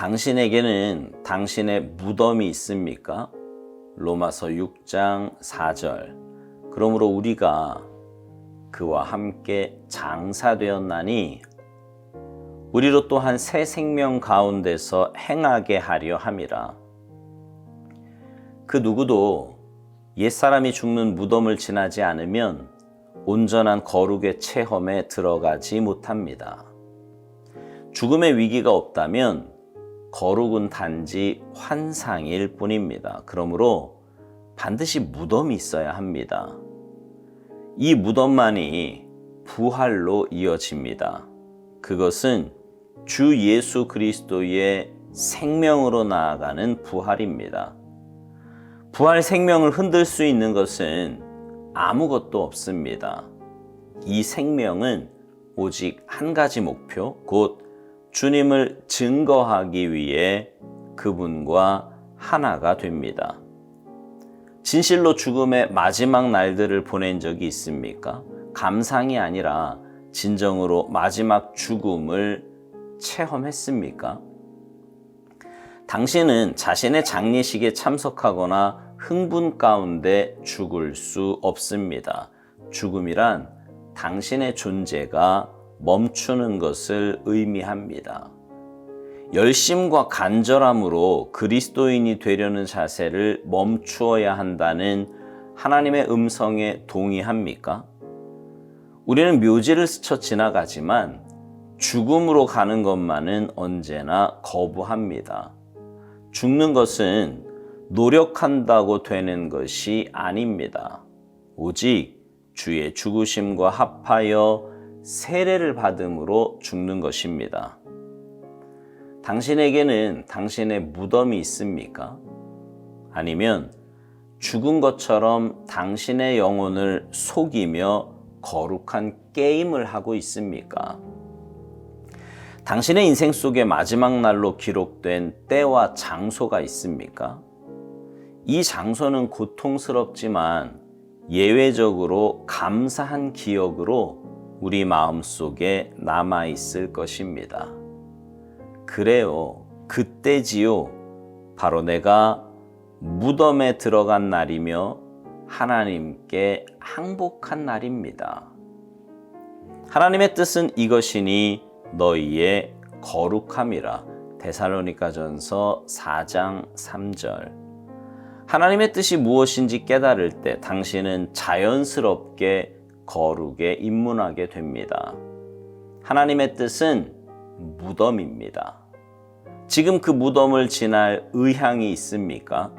당신에게는 당신의 무덤이 있습니까? 로마서 6장 4절. 그러므로 우리가 그와 함께 장사되었나니 우리로 또한 새 생명 가운데서 행하게 하려 함이라. 그 누구도 옛사람이 죽는 무덤을 지나지 않으면 온전한 거룩의 체험에 들어가지 못합니다. 죽음의 위기가 없다면 거룩은 단지 환상일 뿐입니다. 그러므로 반드시 무덤이 있어야 합니다. 이 무덤만이 부활로 이어집니다. 그것은 주 예수 그리스도의 생명으로 나아가는 부활입니다. 부활 생명을 흔들 수 있는 것은 아무것도 없습니다. 이 생명은 오직 한 가지 목표, 곧 주님을 증거하기 위해 그분과 하나가 됩니다. 진실로 죽음의 마지막 날들을 보낸 적이 있습니까? 감상이 아니라 진정으로 마지막 죽음을 체험했습니까? 당신은 자신의 장례식에 참석하거나 흥분 가운데 죽을 수 없습니다. 죽음이란 당신의 존재가 멈추는 것을 의미합니다. 열심과 간절함으로 그리스도인이 되려는 자세를 멈추어야 한다는 하나님의 음성에 동의합니까? 우리는 묘지를 스쳐 지나가지만 죽음으로 가는 것만은 언제나 거부합니다. 죽는 것은 노력한다고 되는 것이 아닙니다. 오직 주의 죽으심과 합하여 세례를 받음으로 죽는 것입니다. 당신에게는 당신의 무덤이 있습니까? 아니면 죽은 것처럼 당신의 영혼을 속이며 거룩한 게임을 하고 있습니까? 당신의 인생 속에 마지막 날로 기록된 때와 장소가 있습니까? 이 장소는 고통스럽지만 예외적으로 감사한 기억으로 우리 마음속에 남아있을 것입니다. 그래요, 그때지요. 바로 내가 무덤에 들어간 날이며 하나님께 항복한 날입니다. 하나님의 뜻은 이것이니 너희의 거룩함이라. 데살로니가전서 4장 3절. 하나님의 뜻이 무엇인지 깨달을 때 당신은 자연스럽게 거룩에 입문하게 됩니다. 하나님의 뜻은 무덤입니다. 지금 그 무덤을 지날 의향이 있습니까?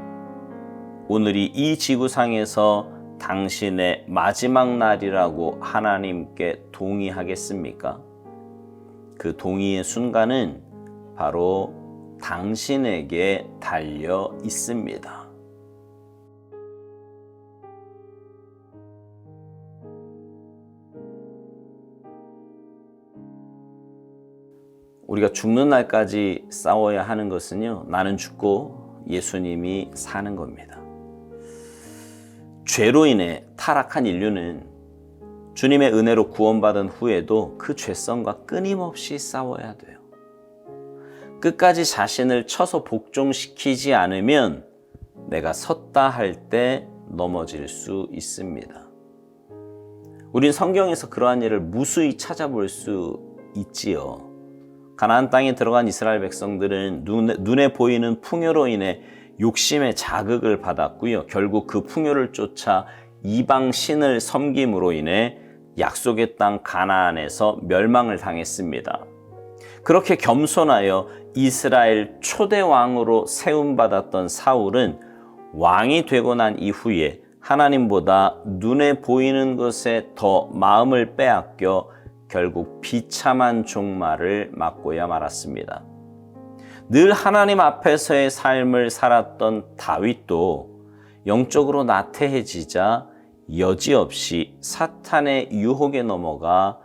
오늘이 이 지구상에서 당신의 마지막 날이라고 하나님께 동의하겠습니까? 그 동의의 순간은 바로 당신에게 달려 있습니다. 우리가 죽는 날까지 싸워야 하는 것은요, 나는 죽고 예수님이 사는 겁니다. 죄로 인해 타락한 인류는 주님의 은혜로 구원받은 후에도 그 죄성과 끊임없이 싸워야 돼요. 끝까지 자신을 쳐서 복종시키지 않으면 내가 섰다 할 때 넘어질 수 있습니다. 우린 성경에서 그러한 일을 무수히 찾아볼 수 있지요. 가나안 땅에 들어간 이스라엘 백성들은 눈에 보이는 풍요로 인해 욕심의 자극을 받았고요. 결국 그 풍요를 쫓아 이방 신을 섬김으로 인해 약속의 땅 가나안에서 멸망을 당했습니다. 그렇게 겸손하여 이스라엘 초대 왕으로 세움받았던 사울은 왕이 되고 난 이후에 하나님보다 눈에 보이는 것에 더 마음을 빼앗겨 결국 비참한 종말을 맞고야 말았습니다. 늘 하나님 앞에서의 삶을 살았던 다윗도 영적으로 나태해지자 여지없이 사탄의 유혹에 넘어가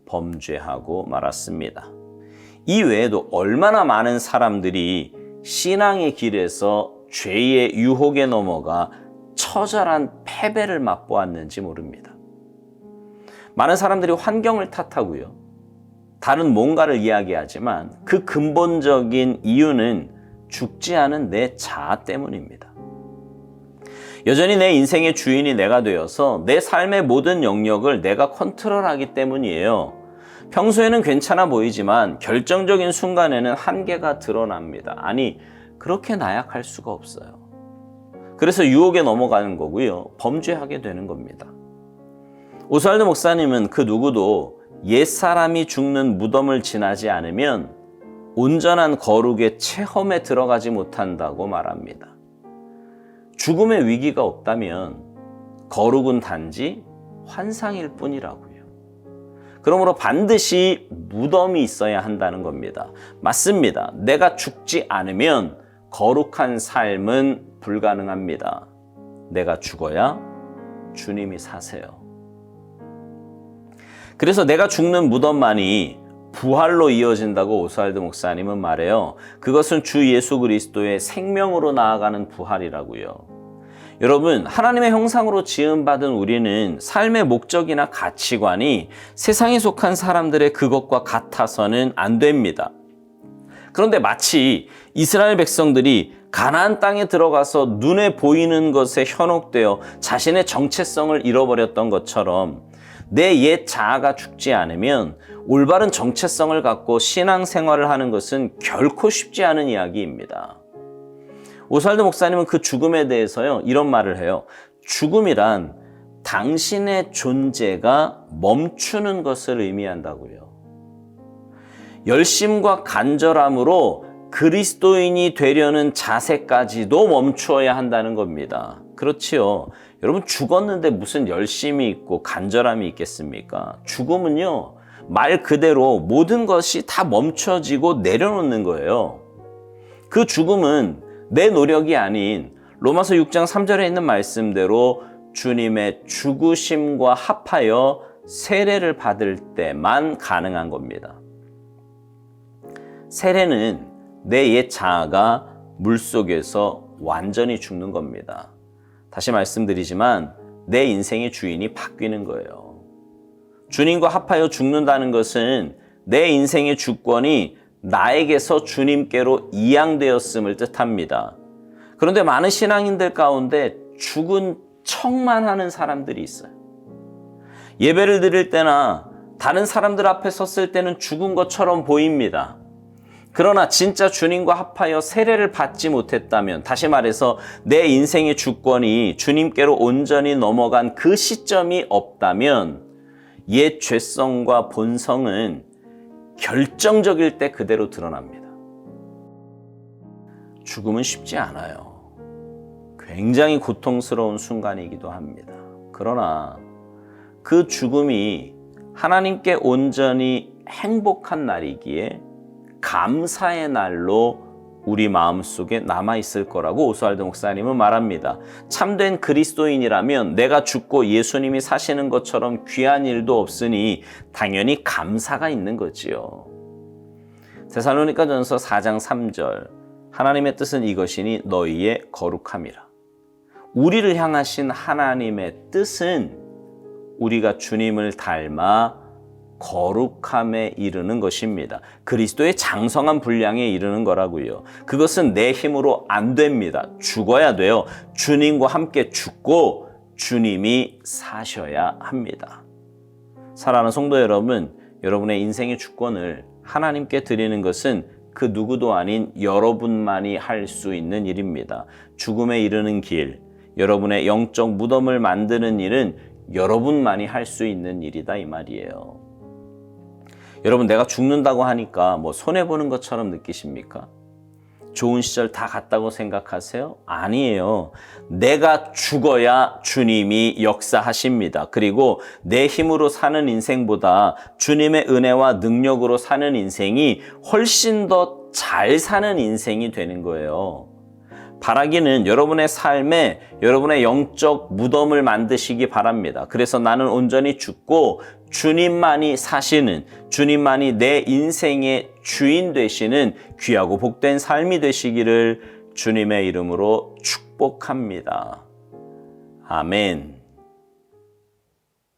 범죄하고 말았습니다. 이 외에도 얼마나 많은 사람들이 신앙의 길에서 죄의 유혹에 넘어가 처절한 패배를 맛보았는지 모릅니다. 많은 사람들이 환경을 탓하고요. 다른 뭔가를 이야기하지만 그 근본적인 이유는 죽지 않은 내 자아 때문입니다. 여전히 내 인생의 주인이 내가 되어서 내 삶의 모든 영역을 내가 컨트롤하기 때문이에요. 평소에는 괜찮아 보이지만 결정적인 순간에는 한계가 드러납니다. 아니, 그렇게 나약할 수가 없어요. 그래서 유혹에 넘어가는 거고요. 범죄하게 되는 겁니다. 오스왈드 목사님은 그 누구도 옛사람이 죽는 무덤을 지나지 않으면 온전한 거룩의 체험에 들어가지 못한다고 말합니다. 죽음의 위기가 없다면 거룩은 단지 환상일 뿐이라고요. 그러므로 반드시 무덤이 있어야 한다는 겁니다. 맞습니다. 내가 죽지 않으면 거룩한 삶은 불가능합니다. 내가 죽어야 주님이 사세요. 그래서 내가 죽는 무덤만이 부활로 이어진다고 오스왈드 목사님은 말해요. 그것은 주 예수 그리스도의 생명으로 나아가는 부활이라고요. 여러분, 하나님의 형상으로 지음받은 우리는 삶의 목적이나 가치관이 세상에 속한 사람들의 그것과 같아서는 안 됩니다. 그런데 마치 이스라엘 백성들이 가나안 땅에 들어가서 눈에 보이는 것에 현혹되어 자신의 정체성을 잃어버렸던 것처럼 내 옛 자아가 죽지 않으면 올바른 정체성을 갖고 신앙생활을 하는 것은 결코 쉽지 않은 이야기입니다. 오스왈드 목사님은 그 죽음에 대해서요, 이런 말을 해요. 죽음이란 당신의 존재가 멈추는 것을 의미한다고요. 열심과 간절함으로 그리스도인이 되려는 자세까지도 멈추어야 한다는 겁니다. 그렇지요. 여러분, 죽었는데 무슨 열심이 있고 간절함이 있겠습니까? 죽음은요, 말 그대로 모든 것이 다 멈춰지고 내려놓는 거예요. 그 죽음은 내 노력이 아닌 로마서 6장 3절에 있는 말씀대로 주님의 죽으심과 합하여 세례를 받을 때만 가능한 겁니다. 세례는 내 옛 자아가 물속에서 완전히 죽는 겁니다. 다시 말씀드리지만 내 인생의 주인이 바뀌는 거예요. 주님과 합하여 죽는다는 것은 내 인생의 주권이 나에게서 주님께로 이양되었음을 뜻합니다. 그런데 많은 신앙인들 가운데 죽은 척만 하는 사람들이 있어요. 예배를 드릴 때나 다른 사람들 앞에 섰을 때는 죽은 것처럼 보입니다. 그러나 진짜 주님과 합하여 세례를 받지 못했다면, 다시 말해서 내 인생의 주권이 주님께로 온전히 넘어간 그 시점이 없다면 옛 죄성과 본성은 결정적일 때 그대로 드러납니다. 죽음은 쉽지 않아요. 굉장히 고통스러운 순간이기도 합니다. 그러나 그 죽음이 하나님께 온전히 행복한 날이기에 감사의 날로 우리 마음속에 남아있을 거라고 오스왈드 목사님은 말합니다. 참된 그리스도인이라면 내가 죽고 예수님이 사시는 것처럼 귀한 일도 없으니 당연히 감사가 있는 거지요. 데살로니가전서 4장 3절, 하나님의 뜻은 이것이니 너희의 거룩함이라. 우리를 향하신 하나님의 뜻은 우리가 주님을 닮아 거룩함에 이르는 것입니다. 그리스도의 장성한 분량에 이르는 거라고요. 그것은 내 힘으로 안 됩니다. 죽어야 돼요. 주님과 함께 죽고 주님이 사셔야 합니다. 사랑하는 성도 여러분, 여러분의 인생의 주권을 하나님께 드리는 것은 그 누구도 아닌 여러분만이 할 수 있는 일입니다. 죽음에 이르는 길, 여러분의 영적 무덤을 만드는 일은 여러분만이 할 수 있는 일이다, 이 말이에요. 여러분, 내가 죽는다고 하니까 손해보는 것처럼 느끼십니까? 좋은 시절 다 갔다고 생각하세요? 아니에요. 내가 죽어야 주님이 역사하십니다. 그리고 내 힘으로 사는 인생보다 주님의 은혜와 능력으로 사는 인생이 훨씬 더 잘 사는 인생이 되는 거예요. 바라기는 여러분의 삶에 여러분의 영적 무덤을 만드시기 바랍니다. 그래서 나는 온전히 죽고 주님만이 사시는, 주님만이 내 인생의 주인 되시는 귀하고 복된 삶이 되시기를 주님의 이름으로 축복합니다. 아멘.